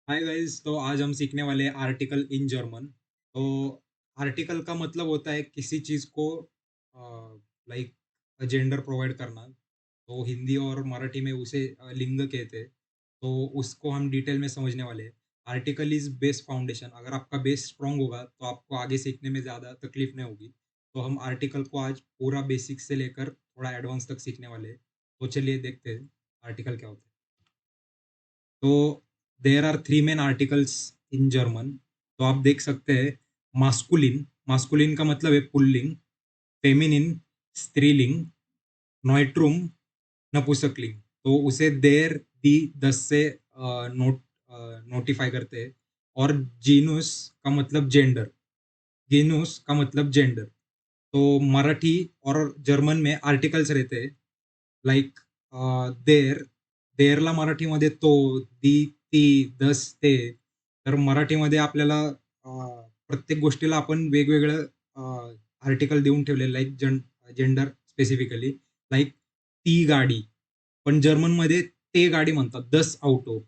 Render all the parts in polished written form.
Hi guys. तो आज हम सीखने वाले हैं आर्टिकल इन जर्मन। तो आर्टिकल का मतलब होता है किसी चीज़ को लाइक जेंडर प्रोवाइड करना। तो हिंदी और मराठी में उसे लिंग कहते हैं। तो उसको हम डिटेल में समझने वाले हैं। Article is base foundation. अगर आपका बेस स्ट्रांग होगा तो आपको आगे सीखने में ज़्यादा तकलीफ नहीं होगी। तो हम आर्टिकल को आज पूरा बेसिक से लेकर थोड़ा एडवांस तक सीखने वाले हैं। तो चलिए देखते हैं आर्टिकल क्या होता है। तो there are three main articles in German. तो आप देख सकते हैं मास्कुलिन। मास्कुलिन का मतलब है पुल्लिंग, फेमिनिन स्त्रीलिंग, नॉइट्रुम नपुंसकलिंग। तो उसे देर दी दस से नोटिफाई करते हैं। और जीनुस का मतलब जेंडर। जीनुस का मतलब जेंडर। तो मराठी और जर्मन में आर्टिकल्स रहते हैं लाइक देर। देरला मराठीमध्ये तो, दी, ती, दस, ते. तर मराठीमध्ये आपल्याला प्रत्येक गोष्टीला आपण वेगवेगळं आर्टिकल देऊन ठेवलेलं लाईक जेंडर स्पेसिफिकली. लाईक ती गाडी, पण जर्मनमध्ये ते गाडी म्हणतात, दस ऑटो.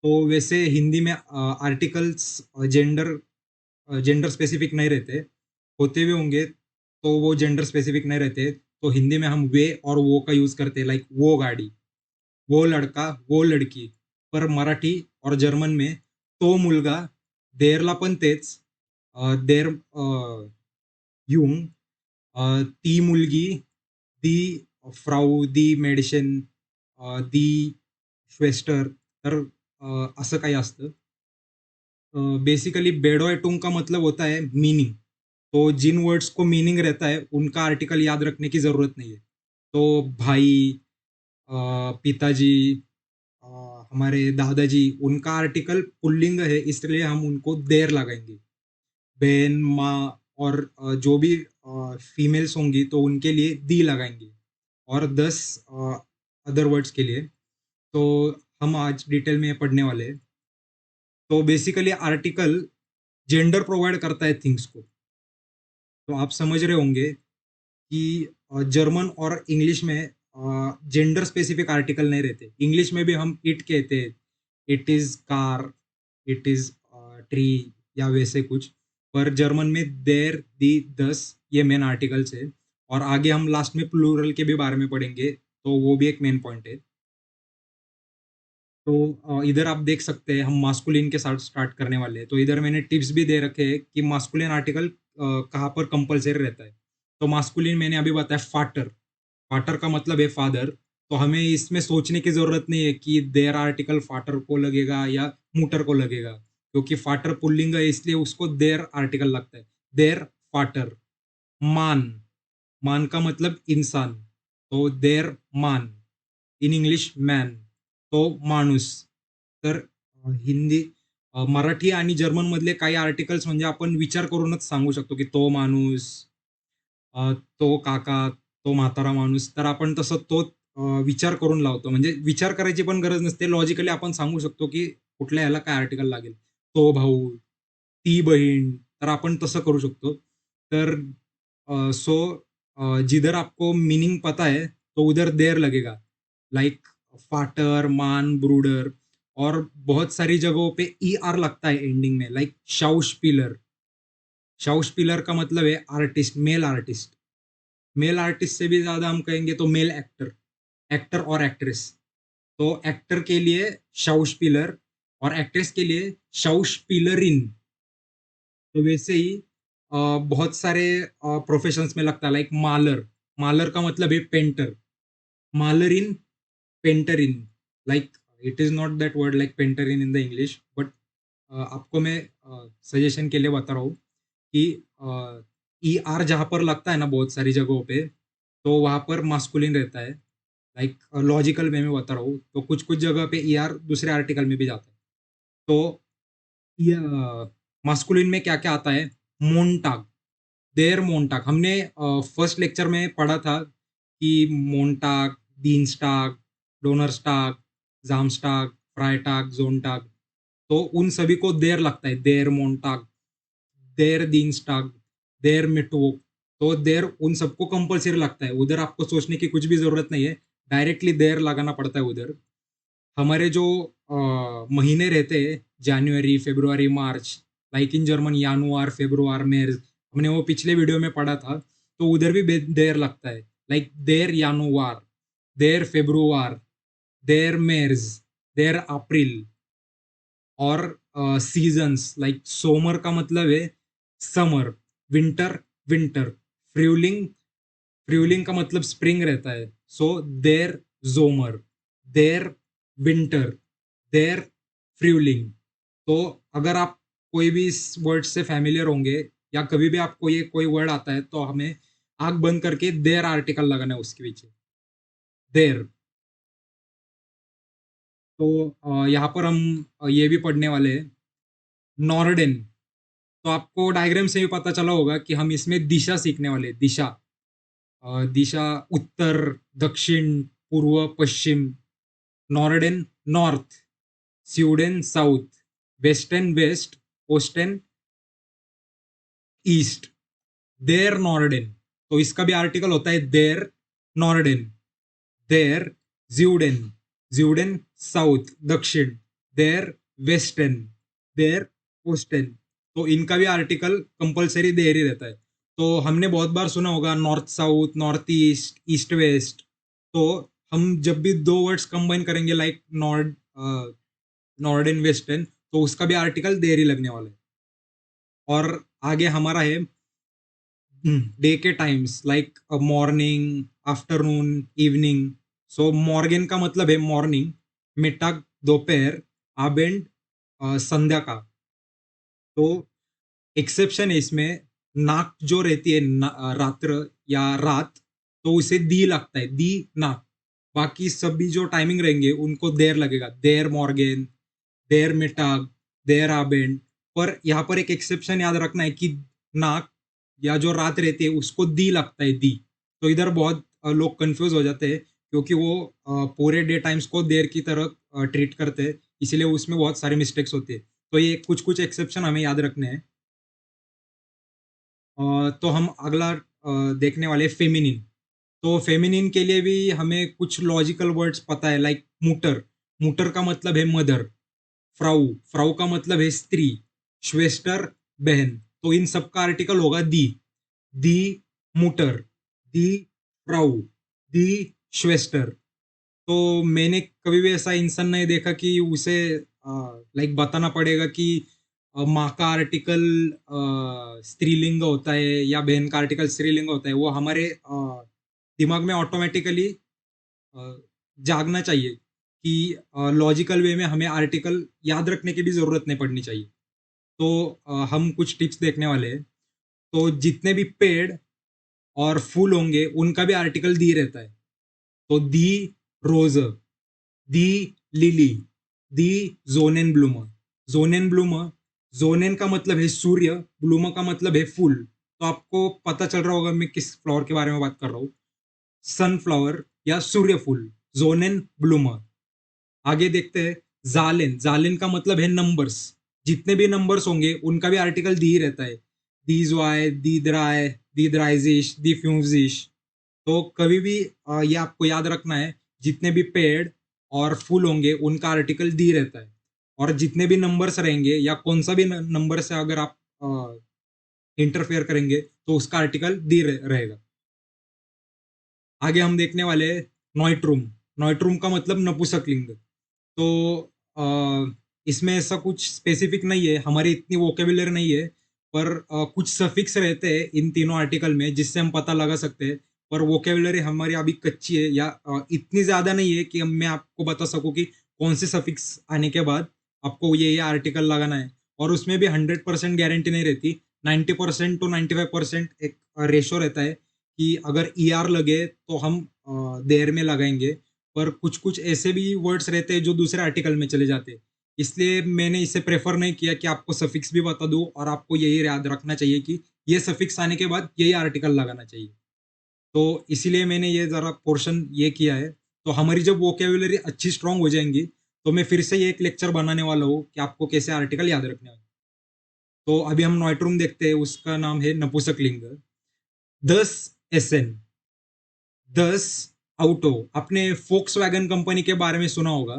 तो वैसे हिंदी में आर्टिकल्स जेंडर जेंडर स्पेसिफिक नहीं रहते, होते हुए होंगे तो वो जेंडर स्पेसिफिक नहीं रहते। तो हिंदी में हम वे और वो का यूज करते हैं लाइक वो गाड़ी, वो लड़का, वो लड़की. पर मराठी और जर्मन में तो मुलगा, देरला पण तेच, देर युंग, ती मुलगी, दी फ्राऊ, दी मेडिसिन, दी श्वेस्टर. तर असं काही असतं. बेसिकली बेडोएटुंग का मतलब होता है मीनिंग। तो जिन वर्ड्स को मीनिंग रहता है उनका आर्टिकल याद रखने की जरूरत नहीं है। तो भाई, पिताजी, अ, हमारे दादाजी, उनका आर्टिकल पुल्लिंग है, इसलिए हम उनको देर लगाएंगे। बहन, माँ और जो भी फीमेल्स होंगी तो उनके लिए दी लगाएंगे। और 10 अदर वर्ड्स के लिए। तो हम आज डिटेल में पढ़ने वाले हैं। तो बेसिकली आर्टिकल जेंडर प्रोवाइड करता है थिंग्स को। तो आप समझ रहे होंगे कि जर्मन और इंग्लिश में जेंडर स्पेसिफिक आर्टिकल नहीं रहते। इंग्लिश में भी हम इट कहते हैं, it is car, it is tree, या वैसे कुछ। पर जर्मन में देर, दी, दस, ये मेन आर्टिकल्स है। और आगे हम लास्ट में प्लूरल के भी बारे में पढ़ेंगे, तो वो भी एक मेन पॉइंट है। तो इधर आप देख सकते हैं हम मास्कुलिन के साथ स्टार्ट करने वाले हैं। तो इधर मैंने टिप्स भी दे रखे हैं कि मास्कुलिन आर्टिकल कहाँ पर कंपलसरी रहता है। तो मास्कुलिन मैंने अभी बताया फाटर। फाटर का मतलब है फादर। तो हमें इसमें सोचने की जरूरत नहीं है कि देर आर्टिकल फाटर को लगेगा या मूटर को लगेगा, क्योंकि फाटर पुल्लिंग है इसलिए उसको देर आर्टिकल लगता है। देर फाटर। मान, मान का मतलब इंसान। तो देर मान, इन इंग्लिश मॅन. तो माणूस. तर हिंदी, मराठी आणि जर्मन मधले काही आर्टिकल्स म्हणजे आपण विचार करूनच सांगू शकतो की तो माणूस, तो काका, तो म्हातारा माणूस. तर आपण तसं तो विचार करून लावतो. म्हणजे विचार करायची पण गरज नसते. लॉजिकली आपण सांगू शकतो की कुठल्या ह्याला काय आर्टिकल लागेल. तो भाऊ, ती बहीण. तर आपण तसं करू शकतो. तर सो जिधर आपको मीनिंग पता है तो उधर देर लगेगा, लाइक फाटर, मान, ब्रूडर. और बहुत सारी जगहों पे ई आर लगता है एंडिंग में, लाइक शाउशपीलर. शाउशपीलर का मतलब है artist, male artist. Male artist से भी ज्यादा हम कहेंगे तो मेल एक्टर, एक्टर और एक्ट्रेस. तो एक्टर के लिए शाउशपीलर और एक्ट्रेस के लिए शाउशपीलरिन. तो वैसे ही बहुत सारे प्रोफेशंस में लगता है लाइक मालर. मालर का मतलब है पेंटर. मालर इन, पेंटर इन. Like it is not that word like painter in the English, but आपको मैं सजेशन के लिए बता रहा हूँ कि ई आर जहाँ पर लगता है ना बहुत सारी जगहों पे, तो वहाँ पर मास्कुलिन रहता है। लाइक लॉजिकल वे में बता रहा हूँ, तो कुछ कुछ जगह पे ई आर दूसरे आर्टिकल में भी जाता है। तो मास्कुलिन में क्या क्या आता है? मोन्टाग, देर मोन्टाग. हमने फर्स्ट लेक्चर में पढ़ा था कि मोन्टाग, दीनस्टाग, डोनरस्टाग, जामस्टाग, फ्राइटाग, जोनटाग. तो उन सभी को देर लगता है, देर मोन्टाग, देर दीनस्टाग, देर मिटवोक. तो देर उन सबको कंपलसरी लगता है, उधर आपको सोचने की कुछ भी जरूरत नहीं है, डायरेक्टली देर लगाना पड़ता है उधर. हमारे जो महीने रहते हैं, जनवरी, फरवरी, मार्च, लाइक इन जर्मन यानुआर, फेब्रुआर, मेर्स, हमने वो पिछले वीडियो में पढ़ा था, तो उधर भी देर लगता है, लाइक देर यानुआर, देर फेब्रुआर, देर मेर्स, देर अप्रैल। और सीजन्स, लाइक सोमर का मतलब है समर, विंटर विंटर, फ्रूलिंग, फ्रूलिंग का मतलब स्प्रिंग रहता है, सो देर जोमर, देर विंटर, देर फ्रूलिंग। तो अगर आप कोई भी इस वर्ड से फैमिलियर होंगे या कभी भी आपको ये कोई वर्ड आता है, तो हमें आंख बंद करके देर आर्टिकल लगाना है उसके पीछे, देर। तो यहाँ पर हम ये भी पढ़ने वाले हैं, नॉर्डेन। तो आपको डायग्राम से भी पता चला होगा कि हम इसमें दिशा सीखने वाले हैं, दिशा। दिशा उत्तर, दक्षिण, पूर्व, पश्चिम। नॉर्डेन नॉर्थ, स्वीडन साउथ, वेस्टर्न वेस्ट, ओस्टर्न ईस्ट। देर नॉर्डेन, तो इसका भी आर्टिकल होता है देर नॉर्डेन। देर ज्यूडेन, ज्यूडेन साउथ दक्षिण, देर वेस्टर्न, देर ओस्टर्न। तो इनका भी आर्टिकल कंपलसरी देर ही रहता है। तो हमने बहुत बार सुना होगा north south, north east, east west. तो हम जब भी दो वर्ड्स कंबाइन करेंगे, लाइक नॉर्डर्न वेस्टर्न, तो उसका भी आर्टिकल देर ही लगने वाला है। और आगे हमारा है डे के times, like morning, afternoon, evening. So मॉर्गन का मतलब है मॉर्निंग, मिटाग दोपहर, आबेंड संध्या का। तो एक्सेप्शन है इसमें, नाक जो रहती है रात्र या रात, तो उसे दी लगता है, दी नाक। बाकी सभी जो टाइमिंग रहेंगे उनको देर लगेगा, देर मॉर्गन, देर मिटाग, देर आबेंड। पर यहाँ पर एक एक्सेप्शन याद रखना है कि नाक या जो रात रहती है उसको दी लगता है, दी। तो इधर बहुत लोग कंफ्यूज हो जाते हैं, क्योंकि वो पूरे डे टाइम्स को देर की तरह ट्रीट करते हैं, इसीलिए उसमें बहुत सारे मिस्टेक्स होते हैं। तो ये कुछ कुछ एक्सेप्शन हमें याद रखने हैं। तो हम अगला देखने वाले फेमिनिन। तो फेमिनिन के लिए भी हमें कुछ लॉजिकल वर्ड्स पता है, लाइक मुटर, मुटर का मतलब है मदर। फ्राउ, फ्राउ का मतलब है स्त्री। श्वेस्टर, बहन। तो इन सब का आर्टिकल होगा दी मुटर, दी फ्राउ, दी श्वेस्टर। तो मैंने कभी भी ऐसा इंसान नहीं देखा कि उसे लाइक बताना पड़ेगा कि माँ का आर्टिकल स्त्रीलिंग होता है या बहन का आर्टिकल स्त्रीलिंग होता है। वो हमारे दिमाग में ऑटोमेटिकली जागना चाहिए कि लॉजिकल वे में हमें आर्टिकल याद रखने की भी जरूरत नहीं पड़नी चाहिए। तो हम कुछ टिप्स देखने वाले हैं। तो जितने भी पेड़ और फूल होंगे उनका भी आर्टिकल दी रहता है। तो दी रोज, दी लिली, दी जोनेन ब्लूम। जोनेन ब्लूम, जोनेन का मतलब है सूर्य, ब्लूम का मतलब है फूल। तो आपको पता चल रहा होगा मैं किस फ्लावर के बारे में बात कर रहा हूँ, सनफ्लावर या सूर्य फूल, जोनेन ब्लूम। आगे देखते हैं, जालेन, जालेन का मतलब है नंबर्स। जितने भी नंबर्स होंगे उनका भी आर्टिकल दी रहता है, दी ज्वाय, दी द्राय, दी द्राइजिश, दी फ्यूजिश। तो कभी भी ये आपको याद रखना है, जितने भी पेड़ और फूल होंगे उनका आर्टिकल दी रहता है। और जितने भी नंबर्स रहेंगे या कौन सा भी नंबर से अगर आप इंटरफेयर करेंगे तो उसका आर्टिकल दी रहेगा। आगे हम देखने वाले हैं नॉइट्रूम। नॉइट्रूम का मतलब नपुंसकलिंग। तो इसमें ऐसा कुछ स्पेसिफिक नहीं है, हमारी इतनी वोकेबुलरी नहीं है। पर कुछ सफिक्स रहते हैं इन तीनों आर्टिकल में जिससे हम पता लगा सकते हैं। पर वोकेबुलरी हमारी अभी कच्ची है, या इतनी ज्यादा नहीं है कि मैं आपको बता सकूं कि कौन से सफिक्स आने के बाद आपको ये आर्टिकल लगाना है। और उसमें भी 100% गारंटी नहीं रहती, 90% टू 95% एक रेशो रहता है कि अगर ई आर लगे तो हम देर में लगाएंगे। पर कुछ कुछ ऐसे भी वर्ड्स रहते हैं जो दूसरे आर्टिकल में चले जाते हैं। इसलिए मैंने इसे प्रेफर नहीं किया कि आपको सफिक्स भी बता दूं और आपको यही याद रखना चाहिए कि ये सफिक्स आने के बाद यही आर्टिकल लगाना चाहिए। तो इसीलिए मैंने ये जरा पोर्शन ये किया है। तो हमारी जब वोकेबुलरी अच्छी स्ट्रांग हो जाएंगी, तो मैं फिर से ये एक लेक्चर बनाने वाला हूँ कि आपको कैसे आर्टिकल याद रखने हैं। तो अभी हम नॉइट्रूम देखते हैं, उसका नाम है नपुंसकलिंग। 10 SN, 10 ऑटो। आपने फोक्स वैगन कंपनी के बारे में सुना होगा,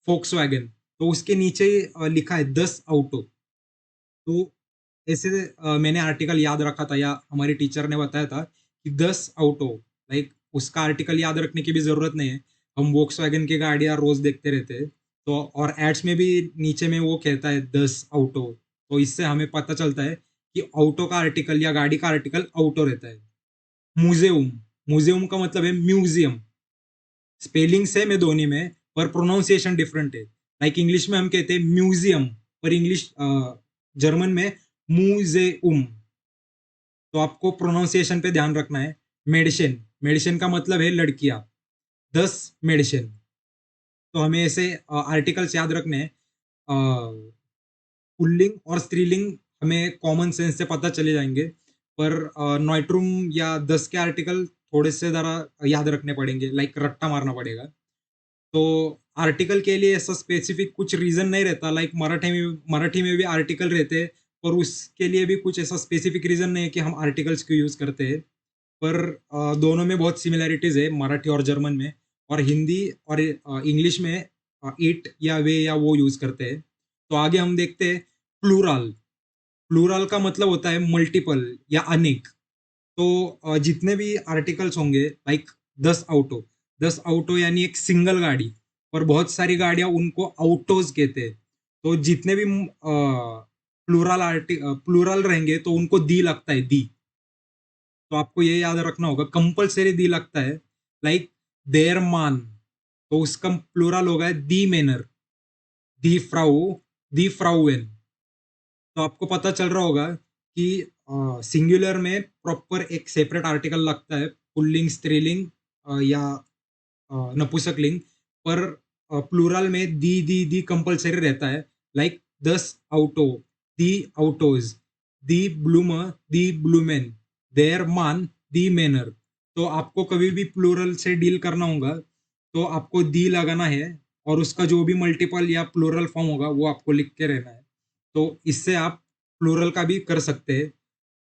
फोक्स वैगन। तो उसके नीचे लिखा है 10 आउटो। तो ऐसे मैंने आर्टिकल याद रखा था या हमारी टीचर ने बताया था कि 10 आउटो, लाइक उसका आर्टिकल याद रखने की भी जरूरत नहीं है। हम वोक्सवैगन की गाड़ियां रोज देखते रहते हैं, तो और एड्स में भी नीचे में वो कहता है 10 आउटो। तो इससे हमें पता चलता है कि ऑटो का आर्टिकल या गाड़ी का आर्टिकल ऑटो रहता है। म्यूजियम, म्यूजियम का मतलब है म्यूजियम। स्पेलिंग सेम है दोनों में, पर प्रोनाउंसिएशन डिफरेंट है। लाइक इंग्लिश में हम कहते हैं म्यूजियम, पर इंग्लिश जर्मन में म्यूजियम। तो आपको प्रोनाउंसिएशन पे ध्यान रखना है। मेडिसिन, मेडिसिन का मतलब है लड़कियां, 10 मेडिसिन। तो हमें ऐसे आर्टिकल्स याद रखने हैं। पुल्लिंग और स्त्रीलिंग हमें कॉमन सेंस से पता चले जाएंगे, पर नॉइट्रूम या 10 के आर्टिकल थोड़े से ज़रा याद रखने पड़ेंगे, लाइक रट्टा मारना पड़ेगा। तो आर्टिकल के लिए ऐसा स्पेसिफिक कुछ रीजन नहीं रहता, लाइक मराठी में भी आर्टिकल रहते हैं, पर उसके लिए भी कुछ ऐसा स्पेसिफिक रीजन नहीं है कि हम आर्टिकल्स क्यों यूज करते हैं। पर दोनों में बहुत सिमिलैरिटीज है, मराठी और जर्मन में। और हिंदी और इंग्लिश में इट या वे या वो यूज करते हैं। तो आगे हम देखते हैं प्लूरल। प्लूरल का मतलब होता है मल्टीपल या अनेक। तो जितने भी आर्टिकल्स होंगे, लाइक 10 ऑटो, 10 ऑटो यानी एक सिंगल गाड़ी, पर बहुत सारी गाड़ियां उनको ऑटोज कहते हैं। तो जितने भी प्लूरल रहेंगे तो उनको दी लगता है, दी। तो आपको ये याद रखना होगा, कंपलसरी दी लगता है। लाइक देर मान, तो उसका प्लूरल होगा दी मेनर, दी फ्राउ, दी फ्राउएन। तो आपको पता चल रहा होगा कि सिंगुलर में प्रॉपर एक सेपरेट आर्टिकल लगता है, पुल्लिंग, स्त्रीलिंग या नपुंसकलिंग। पर प्लूरल में दी कंपलसरी रहता है। लाइक 10 ऑटो, दी ऑटोज, दी ब्लूमर, दी ब्लूमेन, देयर मान, दी मेनर। तो आपको कभी भी प्लूरल से डील करना होगा तो आपको दी लगाना है, और उसका जो भी मल्टीपल या प्लूरल फॉर्म होगा वो आपको लिख के रहना है। तो इससे आप प्लूरल का भी कर सकते हैं।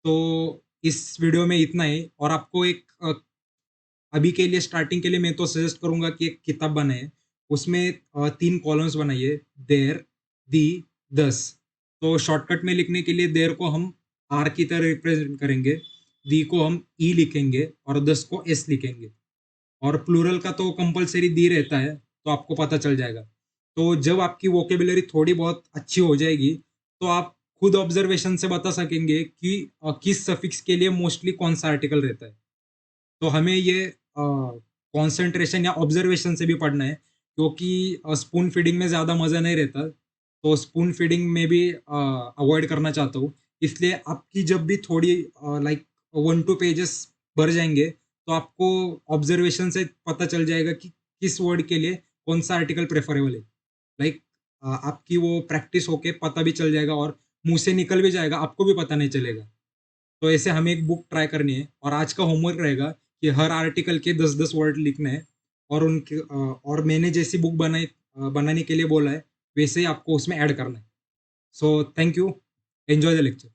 तो इस वीडियो में इतना ही। और आपको एक अभी के लिए स्टार्टिंग के लिए मैं तो सजेस्ट करूंगा कि एक किताब बनाए, उसमें 3 कॉलम्स बनाइए, देर, दी, 10। तो शॉर्टकट में लिखने के लिए देर को हम आर की तरह रिप्रेजेंट करेंगे, दी को हम ई लिखेंगे और 10 को एस लिखेंगे। और प्लूरल का तो कंपलसरी दी रहता है, तो आपको पता चल जाएगा। तो जब आपकी वोकेबुलरी थोड़ी बहुत अच्छी हो जाएगी, तो आप खुद ऑब्जर्वेशन से बता सकेंगे कि किस सफिक्स के लिए मोस्टली कौन सा आर्टिकल रहता है। तो हमें ये कंसंट्रेशन या ऑब्जर्वेशन से भी पढ़ना है, क्योंकि स्पून फीडिंग में ज़्यादा मज़ा नहीं रहता। तो स्पून फीडिंग में भी अवॉइड करना चाहता हूँ। इसलिए आपकी जब भी थोड़ी लाइक 1-2 पेजेस भर जाएंगे, तो आपको ऑब्जर्वेशन से पता चल जाएगा कि किस वर्ड के लिए कौन सा आर्टिकल प्रेफरेबल है। लाइक आपकी वो प्रैक्टिस होके पता भी चल जाएगा, और मुंह से निकल भी जाएगा, आपको भी पता नहीं चलेगा। तो ऐसे हमें एक बुक ट्राई करनी है, और आज का होमवर्क रहेगा कि हर आर्टिकल के 10-10 वर्ड लिखने हैं। और उनके और मैंने जैसी बुक बनाने के लिए बोला है, वैसे ही आपको उसमें ऐड करना है। So thank you, enjoy the lecture.